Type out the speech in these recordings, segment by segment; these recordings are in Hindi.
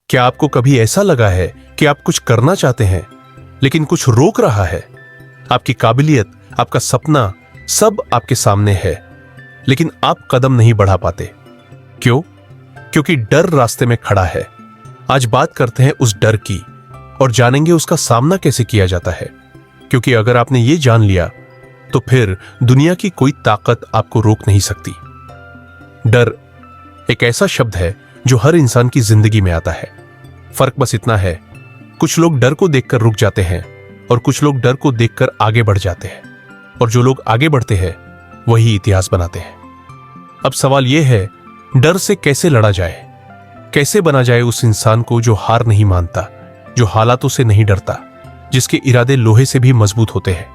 क्या आपको कभी ऐसा लगा है कि आप कुछ करना चाहते हैं लेकिन कुछ रोक रहा है? आपकी काबिलियत, आपका सपना, सब आपके सामने है, लेकिन आप कदम नहीं बढ़ा पाते। क्यों? क्योंकि डर रास्ते में खड़ा है। आज बात करते हैं उस डर की और जानेंगे उसका सामना कैसे किया जाता है। क्योंकि अगर आपने ये जान लिया तो फिर दुनिया की कोई ताकत आपको रोक नहीं सकती। डर एक ऐसा शब्द है जो हर इंसान की जिंदगी में आता है। फर्क बस इतना है, कुछ लोग डर को देखकर रुक जाते हैं और कुछ लोग डर को देखकर आगे बढ़ जाते हैं, और जो लोग आगे बढ़ते हैं वही इतिहास बनाते हैं। अब सवाल यह है, डर से कैसे लड़ा जाए? कैसे बना जाए उस इंसान को जो हार नहीं मानता, जो हालातों से नहीं डरता, जिसके इरादे लोहे से भी मजबूत होते हैं?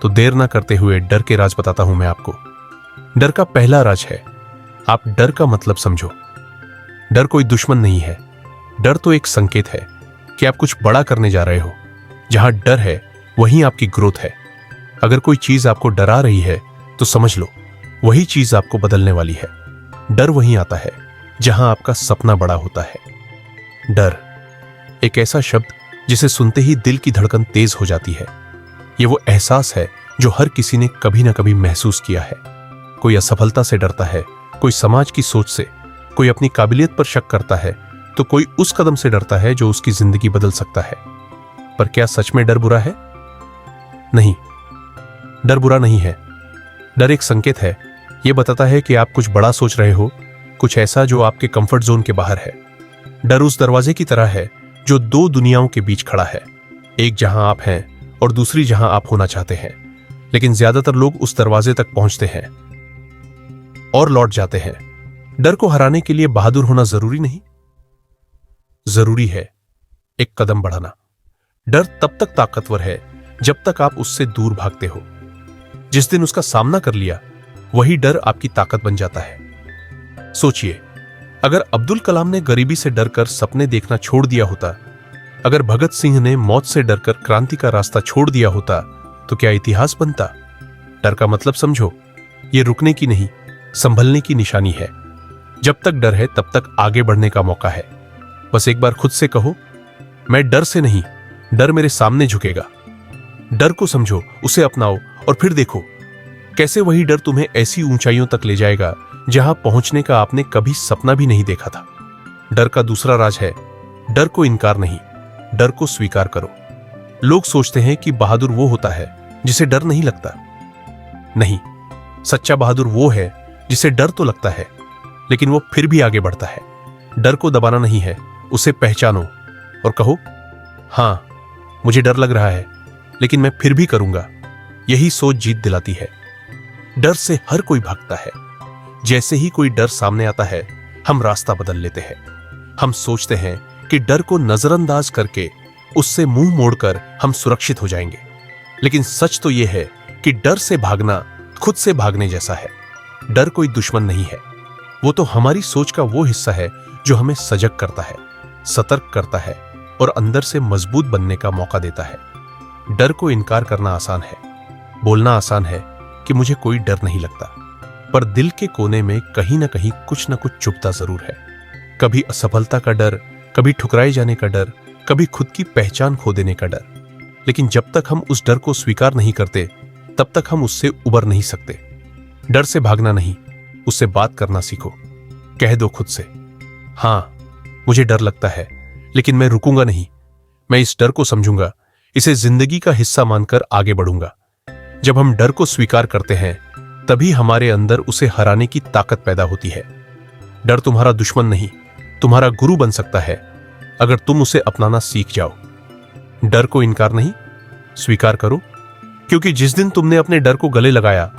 तो देर ना करते हुए डर के राज बताता हूं मैं आपको। डर का पहला राज है, आप डर का मतलब समझो। डर कोई दुश्मन नहीं है। डर तो एक संकेत है कि आप कुछ बड़ा करने जा रहे हो। जहां डर है वहीं आपकी ग्रोथ है। अगर कोई चीज आपको डरा रही है तो समझ लो वही चीज आपको बदलने वाली है। डर वहीं आता है जहां आपका सपना बड़ा होता है। डर एक ऐसा शब्द जिसे सुनते ही दिल की धड़कन तेज हो जाती है। ये वो एहसास है जो हर किसी ने कभी ना कभी महसूस किया है। कोई असफलता से डरता है, कोई समाज की सोच से, कोई अपनी काबिलियत पर शक करता है, तो कोई उस कदम से डरता है जो उसकी जिंदगी बदल सकता है। पर क्या सच में डर बुरा है? नहीं, डर बुरा नहीं है। डर एक संकेत है। यह बताता है कि आप कुछ बड़ा सोच रहे हो, कुछ ऐसा जो आपके कंफर्ट जोन के बाहर है। डर उस दरवाजे की तरह है जो दो दुनियाओं के बीच खड़ा है, एक जहां आप हैं और दूसरी जहां आप होना चाहते हैं। लेकिन ज्यादातर लोग उस दरवाजे तक पहुंचते हैं और लौट जाते हैं। डर को हराने के लिए बहादुर होना जरूरी नहीं, जरूरी है एक कदम बढ़ाना। डर तब तक ताकतवर है जब तक आप उससे दूर भागते हो। जिस दिन उसका सामना कर लिया वही डर आपकी ताकत बन जाता है। सोचिए, अगर अब्दुल कलाम ने गरीबी से डरकर सपने देखना छोड़ दिया होता, अगर भगत सिंह ने मौत से डरकर क्रांति का रास्ता छोड़ दिया होता, तो क्या इतिहास बनता? डर का मतलब समझो, यह रुकने की नहीं, संभलने की निशानी है। जब तक डर है तब तक आगे बढ़ने का मौका है। बस एक बार खुद से कहो, मैं डर से नहीं, डर मेरे सामने झुकेगा। डर को समझो, उसे अपनाओ और फिर देखो कैसे वही डर तुम्हें ऐसी ऊंचाइयों तक ले जाएगा जहां पहुंचने का आपने कभी सपना भी नहीं देखा था। डर का दूसरा राज है, डर को इनकार नहीं, डर को स्वीकार करो। लोग सोचते हैं कि बहादुर वो होता है जिसे डर नहीं लगता। नहीं, सच्चा बहादुर वो है जिसे डर तो लगता है लेकिन वो फिर भी आगे बढ़ता है। डर को दबाना नहीं है, उसे पहचानो और कहो, हां, मुझे डर लग रहा है लेकिन मैं फिर भी करूंगा। यही सोच जीत दिलाती है। डर से हर कोई भागता है। जैसे ही कोई डर सामने आता है हम रास्ता बदल लेते हैं। हम सोचते हैं कि डर को नजरअंदाज करके, उससे मुंह मोड़कर हम सुरक्षित हो जाएंगे। लेकिन सच तो यह है कि डर से भागना खुद से भागने जैसा है। डर कोई दुश्मन नहीं है, वो तो हमारी सोच का वो हिस्सा है जो हमें सजग करता है, सतर्क करता है और अंदर से मजबूत बनने का मौका देता है। डर को इनकार करना आसान है, बोलना आसान है कि मुझे कोई डर नहीं लगता, पर दिल के कोने में कहीं ना कहीं कुछ ना कुछ चुभता जरूर है। कभी असफलता का डर, कभी ठुकराए जाने का डर, कभी खुद की पहचान खो देने का डर। लेकिन जब तक हम उस डर को स्वीकार नहीं करते तब तक हम उससे उबर नहीं सकते। डर से भागना नहीं, उससे बात करना सीखो। कह दो खुद से, हां, मुझे डर लगता है लेकिन मैं रुकूंगा नहीं। मैं इस डर को समझूंगा, इसे जिंदगी का हिस्सा मानकर आगे बढ़ूंगा। जब हम डर को स्वीकार करते हैं तभी हमारे अंदर उसे हराने की ताकत पैदा होती है। डर तुम्हारा दुश्मन नहीं, तुम्हारा गुरु बन सकता है अगर तुम उसे अपनाना सीख जाओ। डर को इनकार नहीं, स्वीकार करो, क्योंकि जिस दिन तुमने अपने डर को गले लगाया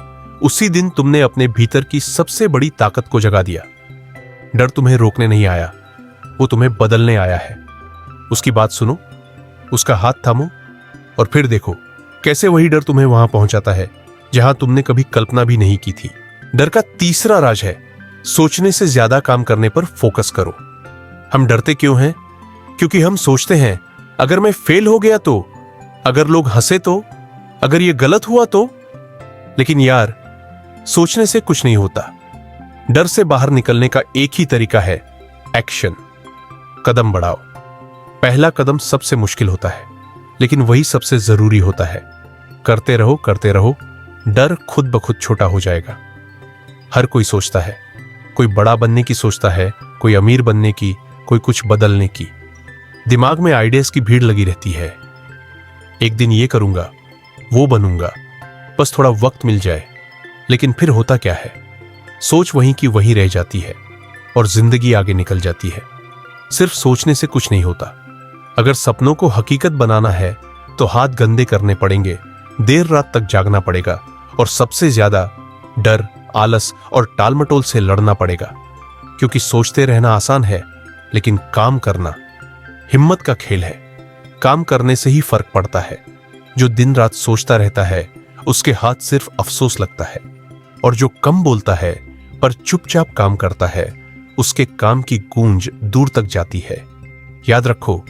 उसी दिन तुमने अपने भीतर की सबसे बड़ी ताकत को जगा दिया। डर तुम्हें रोकने नहीं आया, वो तुम्हें बदलने आया है। उसकी बात सुनो, उसका हाथ थामो और फिर देखो कैसे वही डर तुम्हें वहां पहुंचाता है जहां तुमने कभी कल्पना भी नहीं की थी। डर का तीसरा राज है, सोचने से ज्यादा काम करने पर फोकस करो। हम डरते क्यों हैं? क्योंकि हम सोचते हैं अगर मैं फेल हो गया तो, अगर लोग हंसे तो, अगर ये गलत हुआ तो। लेकिन यार, सोचने से कुछ नहीं होता। डर से बाहर निकलने का एक ही तरीका है, एक्शन। कदम बढ़ाओ। पहला कदम सबसे मुश्किल होता है, लेकिन वही सबसे जरूरी होता है। करते रहो, डर खुद ब खुद छोटा हो जाएगा। हर कोई सोचता है, कोई बड़ा बनने की सोचता है, कोई अमीर बनने की, कोई कुछ बदलने की। दिमाग में आइडियाज की भीड़ लगी रहती है। एक दिन ये करूंगा, वो बनूंगा, बस थोड़ा वक्त मिल जाए। लेकिन फिर होता क्या है, सोच वहीं की वहीं रह जाती है और जिंदगी आगे निकल जाती है। सिर्फ सोचने से कुछ नहीं होता। अगर सपनों को हकीकत बनाना है तो हाथ गंदे करने पड़ेंगे, देर रात तक जागना पड़ेगा और सबसे ज्यादा डर, आलस और टालमटोल से लड़ना पड़ेगा। क्योंकि सोचते रहना आसान है, लेकिन काम करना हिम्मत का खेल है। काम करने से ही फर्क पड़ता है। जो दिन रात सोचता रहता है उसके हाथ सिर्फ अफसोस लगता है, और जो कम बोलता है पर चुपचाप काम करता है उसके काम की गूंज दूर तक जाती है। याद रखो,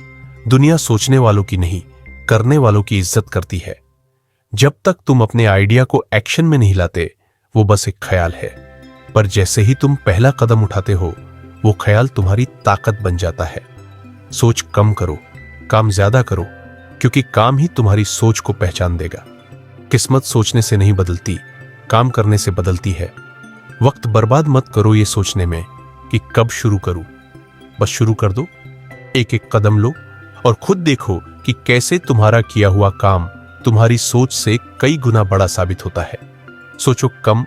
दुनिया सोचने वालों की नहीं, करने वालों की इज्जत करती है। जब तक तुम अपने आइडिया को एक्शन में नहीं लाते, वो बस एक ख्याल है। पर जैसे ही तुम पहला कदम उठाते हो, वो ख्याल तुम्हारी ताकत बन जाता है। सोच कम करो, काम ज्यादा करो, क्योंकि काम ही तुम्हारी सोच को पहचान देगा। किस्मत सोचने से नहीं बदलती, काम करने से बदलती है। वक्त बर्बाद मत करो ये सोचने में कि कब शुरू करूं। बस शुरू कर दो, एक एक कदम लो और खुद देखो कि कैसे तुम्हारा किया हुआ काम तुम्हारी सोच से कई गुना बड़ा साबित होता है। सोचो कम,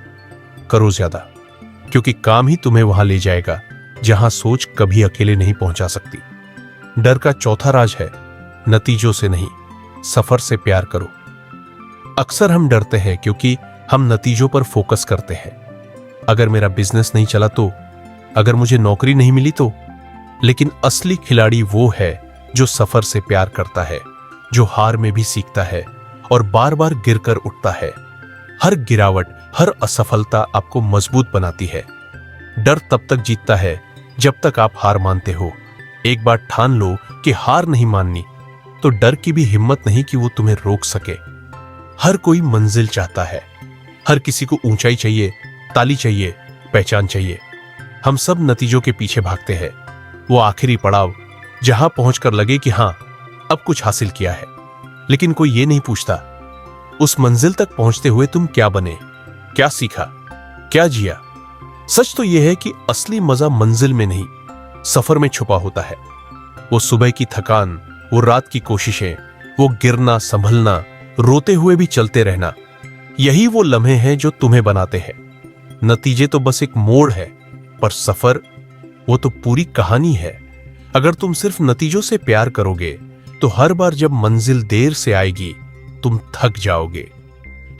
करो ज्यादा, क्योंकि काम ही तुम्हें वहां ले जाएगा जहां सोच कभी अकेले नहीं पहुंचा सकती। डर का चौथा राज है, नतीजों से नहीं, सफर से प्यार करो। अक्सर हम डरते हैं क्योंकि हम नतीजों पर फोकस करते हैं। अगर मेरा बिजनेस नहीं चला तो, अगर मुझे नौकरी नहीं मिली तो। लेकिन असली खिलाड़ी वो है जो सफर से प्यार करता है, जो हार में भी सीखता है और बार बार गिरकर उठता है। हर गिरावट, हर असफलता आपको मजबूत बनाती है। डर तब तक जीतता है जब तक आप हार मानते हो। एक बार ठान लो कि हार नहीं माननी, तो डर की भी हिम्मत नहीं कि वो तुम्हें रोक सके। हर कोई मंजिल चाहता है, हर किसी को ऊंचाई चाहिए, ताली चाहिए, पहचान चाहिए। हम सब नतीजों के पीछे भागते हैं, वो आखिरी पड़ाव जहां पहुंचकर लगे कि हां, अब कुछ हासिल किया है। लेकिन कोई ये नहीं पूछता, उस मंजिल तक पहुंचते हुए तुम क्या बने, क्या सीखा, क्या जिया। सच तो यह है कि असली मजा मंजिल में नहीं, सफर में छुपा होता है। वो सुबह की थकान, वो रात की कोशिशें, वो गिरना, संभलना, रोते हुए भी चलते रहना, यही वो लम्हे हैं जो तुम्हें बनाते हैं। नतीजे तो बस एक मोड़ है, पर सफर वो तो पूरी कहानी है। अगर तुम सिर्फ नतीजों से प्यार करोगे तो हर बार जब मंजिल देर से आएगी तुम थक जाओगे।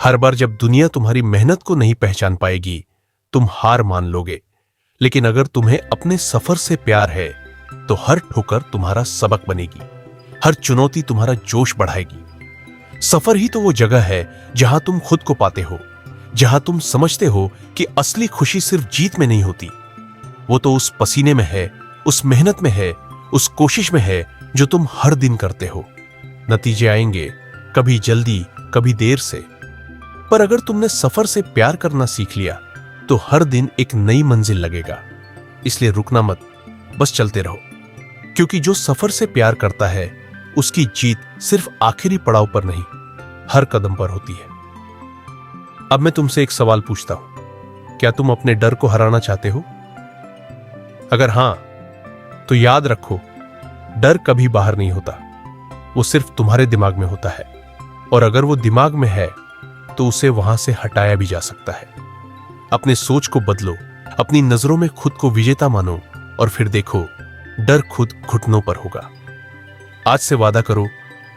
हर बार जब दुनिया तुम्हारी मेहनत को नहीं पहचान पाएगी तुम हार मान लोगे। लेकिन अगर तुम्हें अपने सफर से प्यार है तो हर ठोकर तुम्हारा सबक बनेगी, हर चुनौती तुम्हारा जोश बढ़ाएगी। सफर ही तो वो जगह है जहां तुम खुद को पाते हो, जहां तुम समझते हो कि असली खुशी सिर्फ जीत में नहीं होती, वो तो उस पसीने में है, उस मेहनत में है, उस कोशिश में है जो तुम हर दिन करते हो। नतीजे आएंगे, कभी जल्दी, कभी देर से, पर अगर तुमने सफर से प्यार करना सीख लिया तो हर दिन एक नई मंजिल लगेगा। इसलिए रुकना मत, बस चलते रहो, क्योंकि जो सफर से प्यार करता है उसकी जीत सिर्फ आखिरी पड़ाव पर नहीं, हर कदम पर होती है। अब मैं तुमसे एक सवाल पूछता हूं, क्या तुम अपने डर को हराना चाहते हो? अगर हां, तो याद रखो, डर कभी बाहर नहीं होता, वो सिर्फ तुम्हारे दिमाग में होता है। और अगर वो दिमाग में है तो उसे वहां से हटाया भी जा सकता है। अपने सोच को बदलो, अपनी नजरों में खुद को विजेता मानो और फिर देखो, डर खुद घुटनों पर होगा। आज से वादा करो,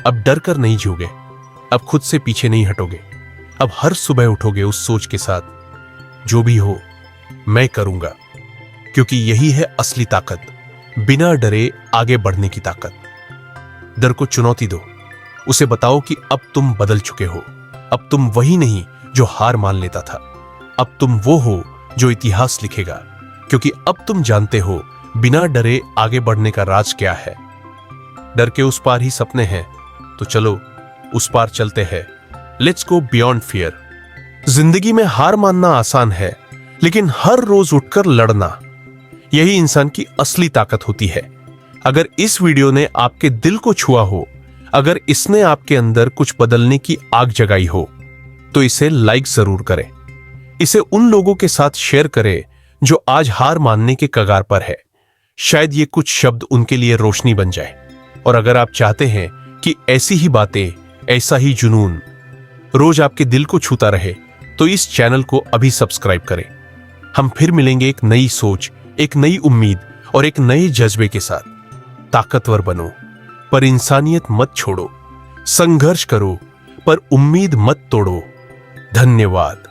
अब डर कर नहीं जियोगे, अब खुद से पीछे नहीं हटोगे। अब हर सुबह उठोगे उस सोच के साथ, जो भी हो मैं करूंगा, क्योंकि यही है असली ताकत, बिना डरे आगे बढ़ने की ताकत। डर को चुनौती दो, उसे बताओ कि अब तुम बदल चुके हो, अब तुम वही नहीं जो हार मान लेता था, अब तुम वो हो जो इतिहास लिखेगा, क्योंकि अब तुम जानते हो बिना डरे आगे बढ़ने का राज क्या है। डर के उस पार ही सपने हैं, तो चलो उस पार चलते हैं। Let's go beyond fear. जिंदगी में हार मानना आसान है, लेकिन हर रोज उठकर लड़ना, यही इंसान की असली ताकत होती है। अगर इस वीडियो ने आपके दिल को छुआ हो, अगर इसने आपके अंदर कुछ बदलने की आग जगाई हो, तो इसे लाइक जरूर करें। इसे उन लोगों के साथ शेयर करें जो आज हार मानने के कगार पर है। शायद ये कुछ शब्द उनके लिए रोशनी बन जाए। और अगर आप चाहते हैं कि ऐसी ही बातें, ऐसा ही जुनून रोज आपके दिल को छूता रहे, तो इस चैनल को अभी सब्सक्राइब करें। हम फिर मिलेंगे एक नई सोच, एक नई उम्मीद और एक नए जज्बे के साथ। ताकतवर बनो पर इंसानियत मत छोड़ो, संघर्ष करो पर उम्मीद मत तोड़ो। धन्यवाद।